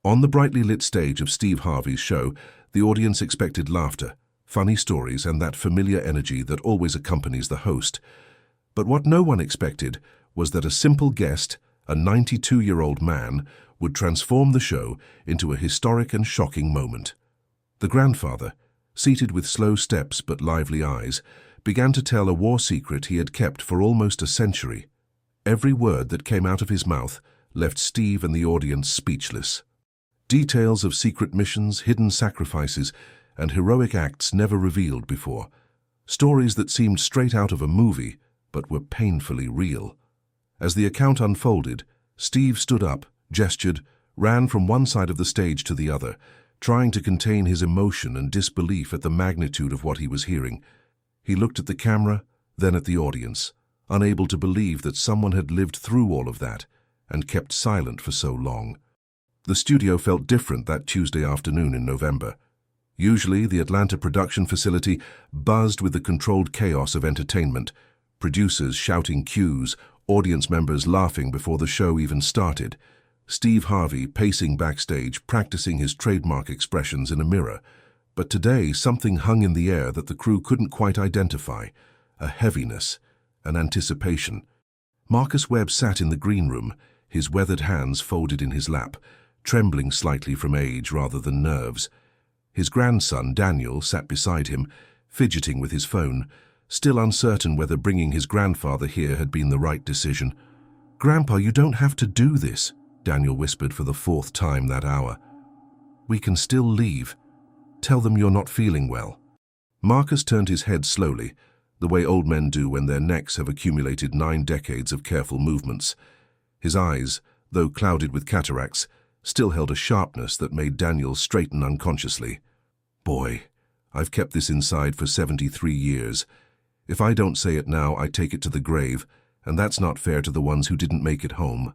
On the brightly lit stage of Steve Harvey's show, the audience expected laughter, funny stories, and that familiar energy that always accompanies the host. But what no one expected was that a simple guest, a 92-year-old man, would transform the show into a historic and shocking moment. The grandfather, seated with slow steps but lively eyes, began to tell a war secret he had kept for almost a century. Every word that came out of his mouth left Steve and the audience speechless. Details of secret missions, hidden sacrifices, and heroic acts never revealed before. Stories that seemed straight out of a movie, but were painfully real. As the account unfolded, Steve stood up, gestured, ran from one side of the stage to the other, trying to contain his emotion and disbelief at the magnitude of what he was hearing. He looked at the camera, then at the audience, unable to believe that someone had lived through all of that and kept silent for so long. The studio felt different that Tuesday afternoon in November. Usually, the Atlanta production facility buzzed with the controlled chaos of entertainment, producers shouting cues, audience members laughing before the show even started. Steve Harvey pacing backstage, practicing his trademark expressions in a mirror. But today, something hung in the air that the crew couldn't quite identify, a heaviness, an anticipation. Marcus Webb sat in the green room, his weathered hands folded in his lap, trembling slightly from age rather than nerves. His grandson, Daniel, sat beside him, fidgeting with his phone, still uncertain whether bringing his grandfather here had been the right decision. "Grandpa, you don't have to do this," Daniel whispered for the fourth time that hour. "We can still leave. Tell them you're not feeling well." Marcus turned his head slowly, the way old men do when their necks have accumulated 9 decades of careful movements. His eyes, though clouded with cataracts, still held a sharpness that made Daniel straighten unconsciously. "Boy, I've kept this inside for 73 years. If I don't say it now, I take it to the grave, and that's not fair to the ones who didn't make it home."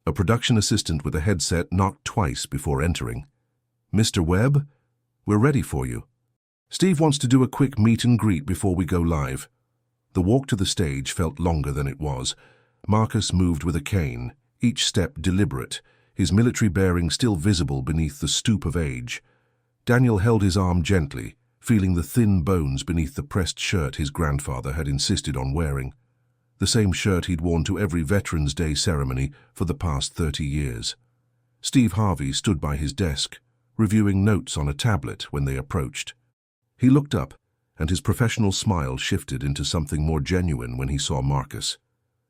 A production assistant with a headset knocked twice before entering. "Mr. Webb, we're ready for you. Steve wants to do a quick meet and greet before we go live." The walk to the stage felt longer than it was. Marcus moved with a cane, each step deliberate, his military bearing still visible beneath the stoop of age. Daniel held his arm gently, feeling the thin bones beneath the pressed shirt his grandfather had insisted on wearing. The same shirt he'd worn to every Veterans Day ceremony for the past 30 years. Steve Harvey stood by his desk, reviewing notes on a tablet when they approached. He looked up, and his professional smile shifted into something more genuine when he saw Marcus.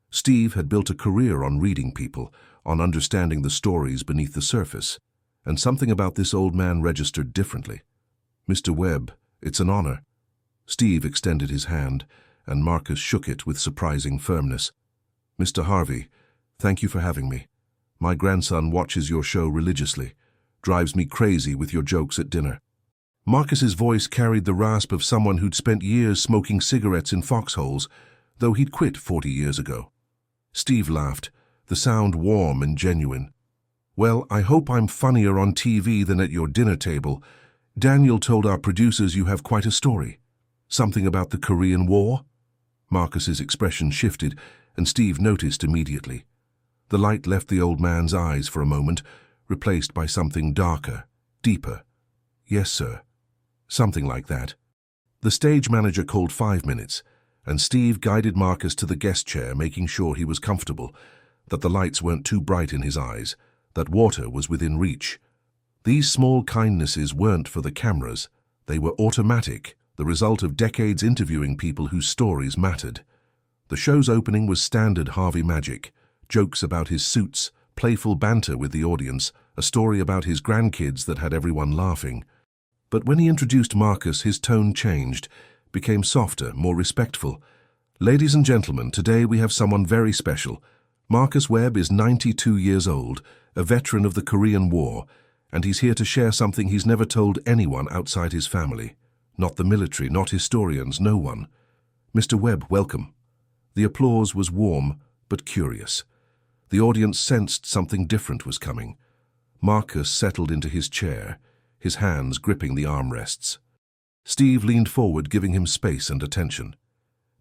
Steve had built a career on reading people, on understanding the stories beneath the surface, and something about this old man registered differently. "Mr. Webb, it's an honor." Steve extended his hand, and Marcus shook it with surprising firmness. "Mr. Harvey, thank you for having me. My grandson watches your show religiously, drives me crazy with your jokes at dinner." Marcus's voice carried the rasp of someone who'd spent years smoking cigarettes in foxholes, though he'd quit 40 years ago. Steve laughed, the sound warm and genuine. "Well, I hope I'm funnier on TV than at your dinner table. Daniel told our producers you have quite a story. Something about the Korean War?" Marcus's expression shifted, and Steve noticed immediately. The light left the old man's eyes for a moment, replaced by something darker, deeper. "Yes, sir." Something like that. The stage manager called 5 minutes, and Steve guided Marcus to the guest chair, making sure he was comfortable, that the lights weren't too bright in his eyes, that water was within reach. These small kindnesses weren't for the cameras. They were automatic, the result of decades interviewing people whose stories mattered. The show's opening was standard Harvey magic, jokes about his suits, playful banter with the audience, a story about his grandkids that had everyone laughing. But when he introduced Marcus, his tone changed, became softer, more respectful. "Ladies and gentlemen, today we have someone very special. Marcus Webb is 92 years old, a veteran of the Korean War, and he's here to share something he's never told anyone outside his family. Not the military, not historians, no one. Mr. Webb, welcome." The applause was warm, but curious. The audience sensed something different was coming. Marcus settled into his chair, his hands gripping the armrests. Steve leaned forward, giving him space and attention.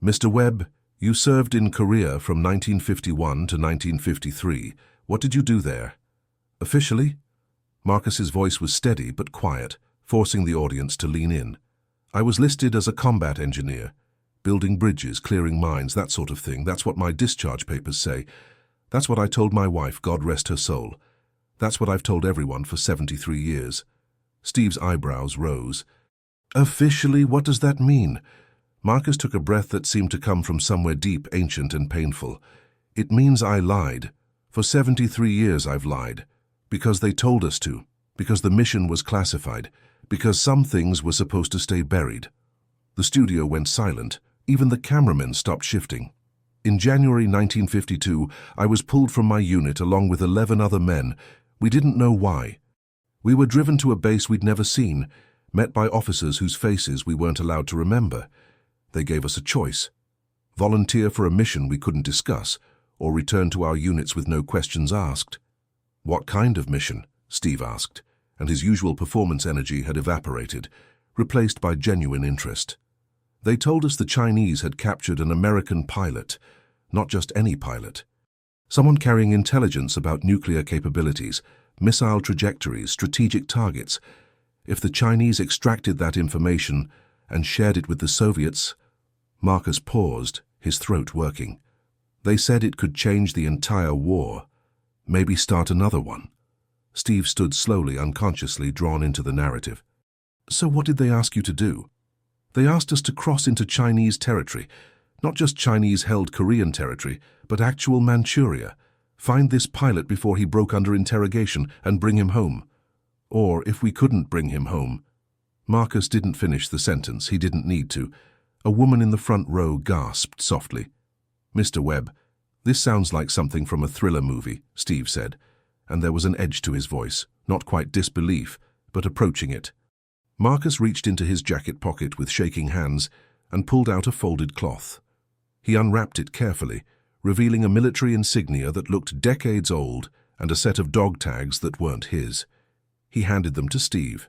"Mr. Webb, you served in Korea from 1951 to 1953. What did you do there?" "Officially?" Marcus's voice was steady but quiet, forcing the audience to lean in. I was listed as a combat engineer. Building bridges, clearing mines, that sort of thing. That's what my discharge papers say. That's what I told my wife, God rest her soul. That's what I've told everyone for 73 years. Steve's eyebrows rose. Officially, what does that mean? Marcus took a breath that seemed to come from somewhere deep, ancient and painful. It means I lied. For 73 years I've lied. Because they told us to. Because the mission was classified. Because some things were supposed to stay buried. The studio went silent. Even the cameramen stopped shifting. In January 1952, I was pulled from my unit along with 11 other men. We didn't know why. We were driven to a base we'd never seen, met by officers whose faces we weren't allowed to remember. They gave us a choice. Volunteer for a mission we couldn't discuss, or return to our units with no questions asked. What kind of mission? Steve asked, and his usual performance energy had evaporated, replaced by genuine interest. They told us the Chinese had captured an American pilot, not just any pilot. Someone carrying intelligence about nuclear capabilities, missile trajectories, strategic targets. If the Chinese extracted that information and shared it with the Soviets, Marcus paused, his throat working. They said it could change the entire war, maybe start another one. Steve stood slowly, unconsciously drawn into the narrative. So what did they ask you to do? They asked us to cross into Chinese territory, not just Chinese-held Korean territory, but actual Manchuria. Find this pilot before he broke under interrogation and bring him home. Or if we couldn't bring him home. Marcus didn't finish the sentence. He didn't need to. A woman in the front row gasped softly. Mr. Webb, this sounds like something from a thriller movie, Steve said, and there was an edge to his voice, not quite disbelief, but approaching it. Marcus reached into his jacket pocket with shaking hands and pulled out a folded cloth. He unwrapped it carefully, revealing a military insignia that looked decades old and a set of dog tags that weren't his. He handed them to Steve.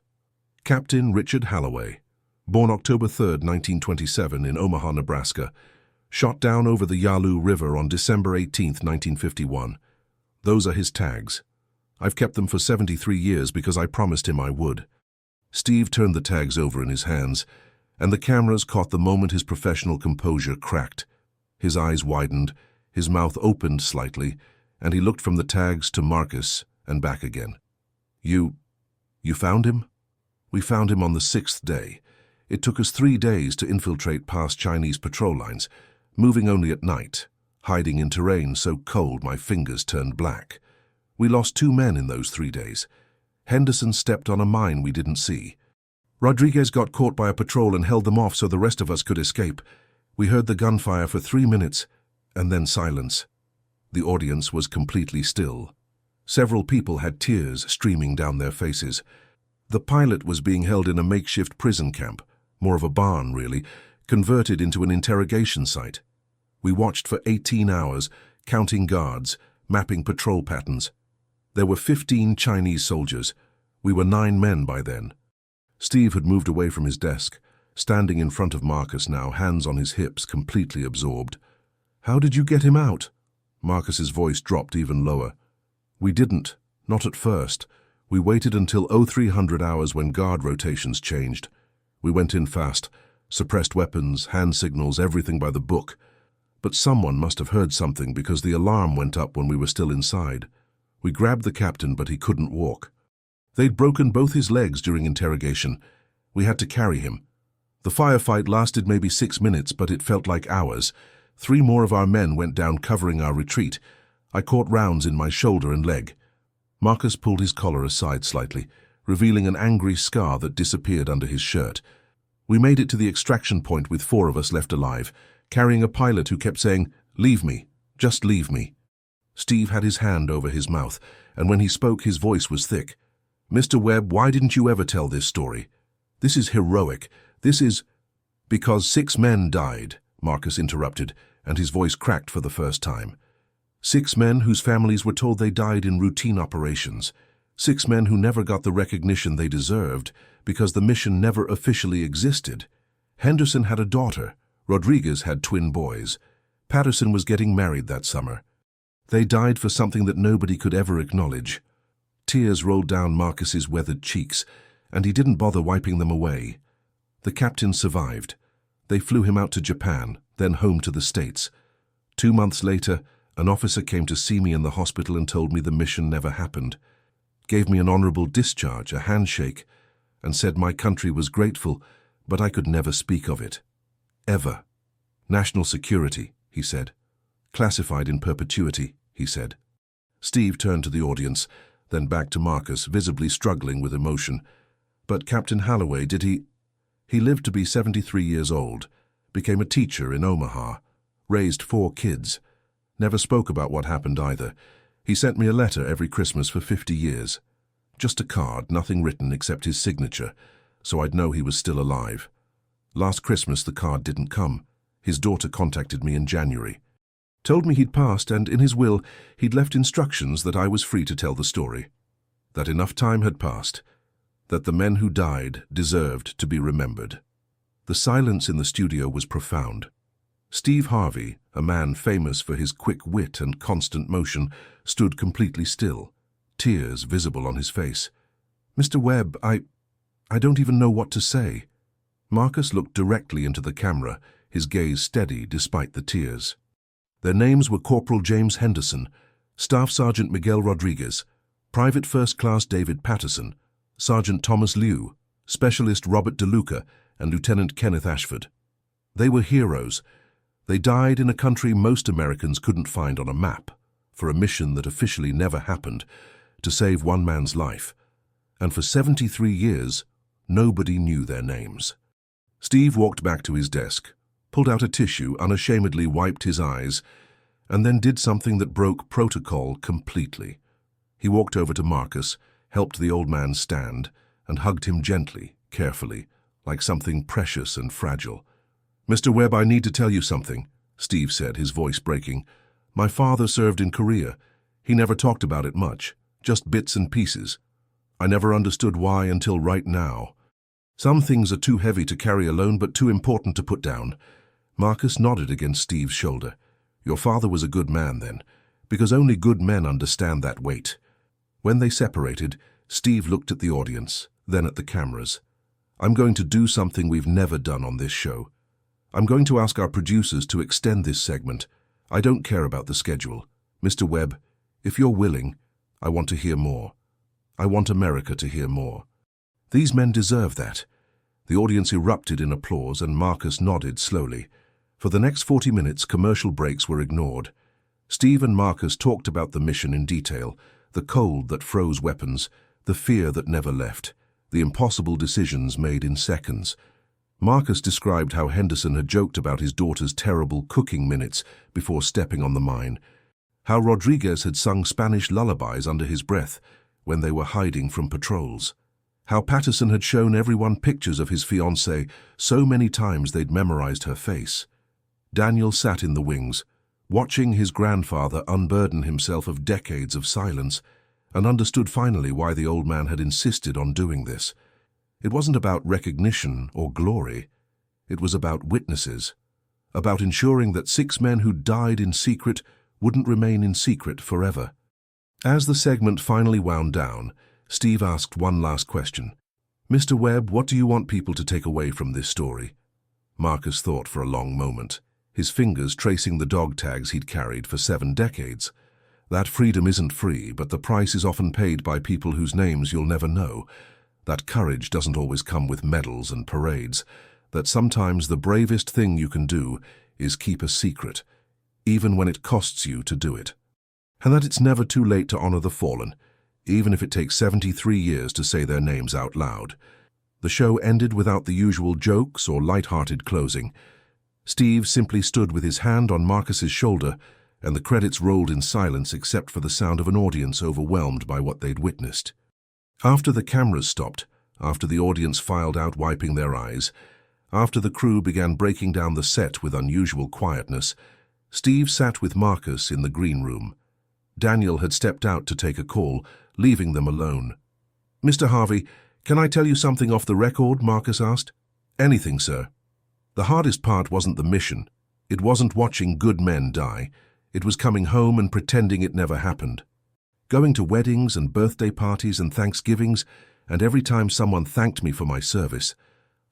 Captain Richard Holloway, born October 3, 1927 in Omaha, Nebraska, shot down over the Yalu River on December 18, 1951. Those are his tags. I've kept them for 73 years because I promised him I would. Steve turned the tags over in his hands, and the cameras caught the moment his professional composure cracked. His eyes widened, his mouth opened slightly, and he looked from the tags to Marcus and back again. You found him? We found him on the 6th day. It took us 3 days to infiltrate past Chinese patrol lines, moving only at night, hiding in terrain so cold my fingers turned black. We lost 2 men in those 3 days. Henderson stepped on a mine we didn't see. Rodriguez got caught by a patrol and held them off so the rest of us could escape. We heard the gunfire for 3 minutes, and then silence. The audience was completely still. Several people had tears streaming down their faces. The pilot was being held in a makeshift prison camp, more of a barn, really, converted into an interrogation site. We watched for 18 hours, counting guards, mapping patrol patterns. There were 15 Chinese soldiers. We were 9 men by then. Steve had moved away from his desk, standing in front of Marcus now, hands on his hips, completely absorbed. How did you get him out? Marcus's voice dropped even lower. We didn't, not at first. We waited until 0300 hours when guard rotations changed. We went in fast, suppressed weapons, hand signals, everything by the book. But someone must have heard something because the alarm went up when we were still inside. We grabbed the captain, but he couldn't walk. They'd broken both his legs during interrogation. We had to carry him. The firefight lasted maybe 6 minutes, but it felt like hours. 3 more of our men went down covering our retreat. I caught rounds in my shoulder and leg. Marcus pulled his collar aside slightly, revealing an angry scar that disappeared under his shirt. We made it to the extraction point with 4 of us left alive, carrying a pilot who kept saying, "Leave me, just leave me." Steve had his hand over his mouth, and when he spoke his voice was thick. "Mr. Webb, why didn't you ever tell this story? This is heroic. This is—" "Because 6 men died," Marcus interrupted, and his voice cracked for the first time. 6 men whose families were told they died in routine operations. 6 men who never got the recognition they deserved because the mission never officially existed. Henderson had a daughter. Rodriguez had twin boys. Patterson was getting married that summer. They died for something that nobody could ever acknowledge. Tears rolled down Marcus's weathered cheeks, and he didn't bother wiping them away. The captain survived. They flew him out to Japan, then home to the States. 2 months later, an officer came to see me in the hospital and told me the mission never happened. Gave me an honorable discharge, a handshake, and said my country was grateful, but I could never speak of it. Ever. National security, he said. Classified in perpetuity, he said. Steve turned to the audience, then back to Marcus, visibly struggling with emotion. But Captain Holloway, did he... He lived to be 73 years old, became a teacher in Omaha, raised 4 kids. Never spoke about what happened either. He sent me a letter every Christmas for 50 years. Just a card, nothing written except his signature, so I'd know he was still alive. Last Christmas the card didn't come. His daughter contacted me in January. Told me he'd passed, and in his will he'd left instructions that I was free to tell the story. That enough time had passed. That the men who died deserved to be remembered. The silence in the studio was profound. Steve Harvey, a man famous for his quick wit and constant motion, stood completely still, tears visible on his face. "Mr. Webb, I don't even know what to say." Marcus looked directly into the camera, his gaze steady despite the tears. Their names were Corporal James Henderson, Staff Sergeant Miguel Rodriguez, Private First Class David Patterson, Sergeant Thomas Liu, Specialist Robert DeLuca, and Lieutenant Kenneth Ashford. They were heroes. They died in a country most Americans couldn't find on a map, for a mission that officially never happened, to save one man's life. And for 73 years, nobody knew their names. Steve walked back to his desk, pulled out a tissue, unashamedly wiped his eyes, and then did something that broke protocol completely. He walked over to Marcus, helped the old man stand, and hugged him gently, carefully, like something precious and fragile. "Mr. Webb, I need to tell you something," Steve said, his voice breaking. "My father served in Korea. He never talked about it much, just bits and pieces. I never understood why until right now. Some things are too heavy to carry alone, but too important to put down." Marcus nodded against Steve's shoulder. "Your father was a good man then, because only good men understand that weight." When they separated, Steve looked at the audience, then at the cameras. "I'm going to do something we've never done on this show. I'm going to ask our producers to extend this segment. I don't care about the schedule. Mr. Webb, if you're willing, I want to hear more. I want America to hear more. These men deserve that." The audience erupted in applause, and Marcus nodded slowly. For the next 40 minutes, commercial breaks were ignored. Steve and Marcus talked about the mission in detail, the cold that froze weapons, the fear that never left, the impossible decisions made in seconds. Marcus described how Henderson had joked about his daughter's terrible cooking minutes before stepping on the mine, how Rodriguez had sung Spanish lullabies under his breath when they were hiding from patrols, how Patterson had shown everyone pictures of his fiancée so many times they'd memorized her face. Daniel sat in the wings, watching his grandfather unburden himself of decades of silence, and understood finally why the old man had insisted on doing this. It wasn't about recognition or glory. It was about witnesses, about ensuring that 6 men who died in secret wouldn't remain in secret forever. As the segment finally wound down, Steve asked one last question. "Mr. Webb, what do you want people to take away from this story?" Marcus thought for a long moment, his fingers tracing the dog tags he'd carried for 7 decades. That freedom isn't free, but the price is often paid by people whose names you'll never know. That courage doesn't always come with medals and parades. That sometimes the bravest thing you can do is keep a secret, even when it costs you to do it. And that it's never too late to honor the fallen, even if it takes 73 years to say their names out loud. The show ended without the usual jokes or light-hearted closing. Steve simply stood with his hand on Marcus's shoulder, and the credits rolled in silence except for the sound of an audience overwhelmed by what they'd witnessed. After the cameras stopped, after the audience filed out wiping their eyes, after the crew began breaking down the set with unusual quietness, Steve sat with Marcus in the green room. Daniel had stepped out to take a call, leaving them alone. "Mr. Harvey, can I tell you something off the record?" Marcus asked. "Anything, sir." "The hardest part wasn't the mission. It wasn't watching good men die. It was coming home and pretending it never happened." going to weddings and birthday parties and Thanksgivings, and every time someone thanked me for my service,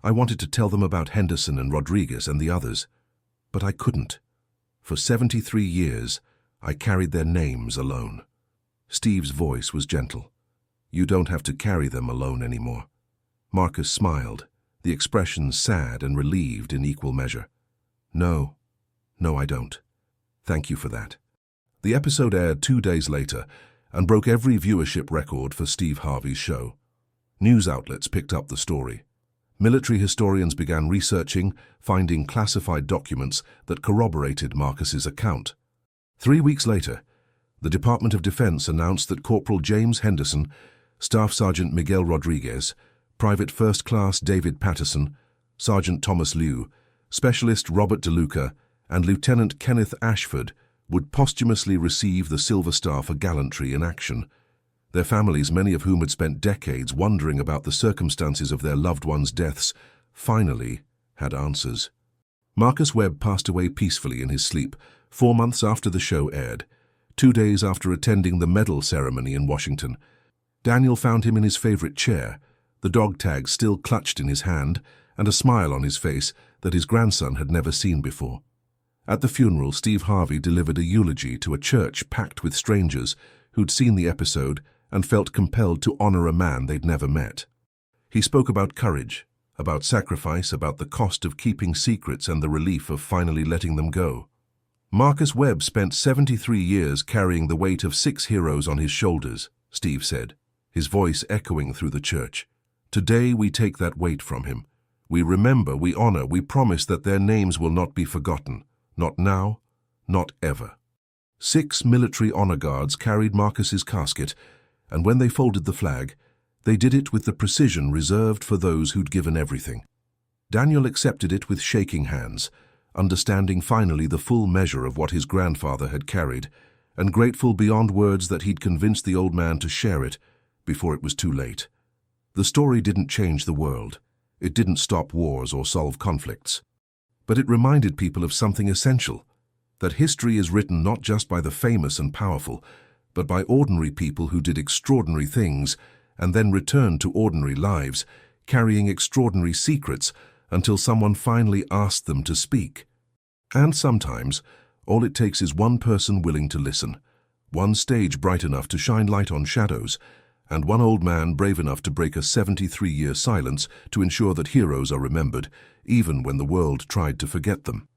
I wanted to tell them about Henderson and Rodriguez and the others. But I couldn't. For 73 years, I carried their names alone. Steve's voice was gentle. You don't have to carry them alone anymore. Marcus smiled, the expression sad and relieved in equal measure. No, I don't. Thank you for that. The episode aired 2 days later and broke every viewership record for Steve Harvey's show. News outlets picked up the story. Military historians began researching, finding classified documents that corroborated Marcus's account. 3 weeks later, the Department of Defense announced that Corporal James Henderson, Staff Sergeant Miguel Rodriguez, Private First Class David Patterson, Sergeant Thomas Liu, Specialist Robert DeLuca, and Lieutenant Kenneth Ashford would posthumously receive the Silver Star for gallantry in action. Their families, many of whom had spent decades wondering about the circumstances of their loved ones' deaths, finally had answers. Marcus Webb passed away peacefully in his sleep 4 months after the show aired, 2 days after attending the medal ceremony in Washington. Daniel found him in his favorite chair, the dog tag still clutched in his hand, and a smile on his face that his grandson had never seen before. At the funeral, Steve Harvey delivered a eulogy to a church packed with strangers who'd seen the episode and felt compelled to honor a man they'd never met. He spoke about courage, about sacrifice, about the cost of keeping secrets and the relief of finally letting them go. Marcus Webb spent 73 years carrying the weight of 6 heroes on his shoulders, Steve said, his voice echoing through the church. Today we take that weight from him. We remember, we honor, we promise that their names will not be forgotten. Not now, not ever. 6 military honor guards carried Marcus's casket, and when they folded the flag, they did it with the precision reserved for those who'd given everything. Daniel accepted it with shaking hands, understanding finally the full measure of what his grandfather had carried, and grateful beyond words that he'd convinced the old man to share it before it was too late. The story didn't change the world. It didn't stop wars or solve conflicts. But it reminded people of something essential, that history is written not just by the famous and powerful, but by ordinary people who did extraordinary things and then returned to ordinary lives, carrying extraordinary secrets until someone finally asked them to speak. And sometimes, all it takes is one person willing to listen, one stage bright enough to shine light on shadows, and one old man brave enough to break a 73-year silence to ensure that heroes are remembered, even when the world tried to forget them.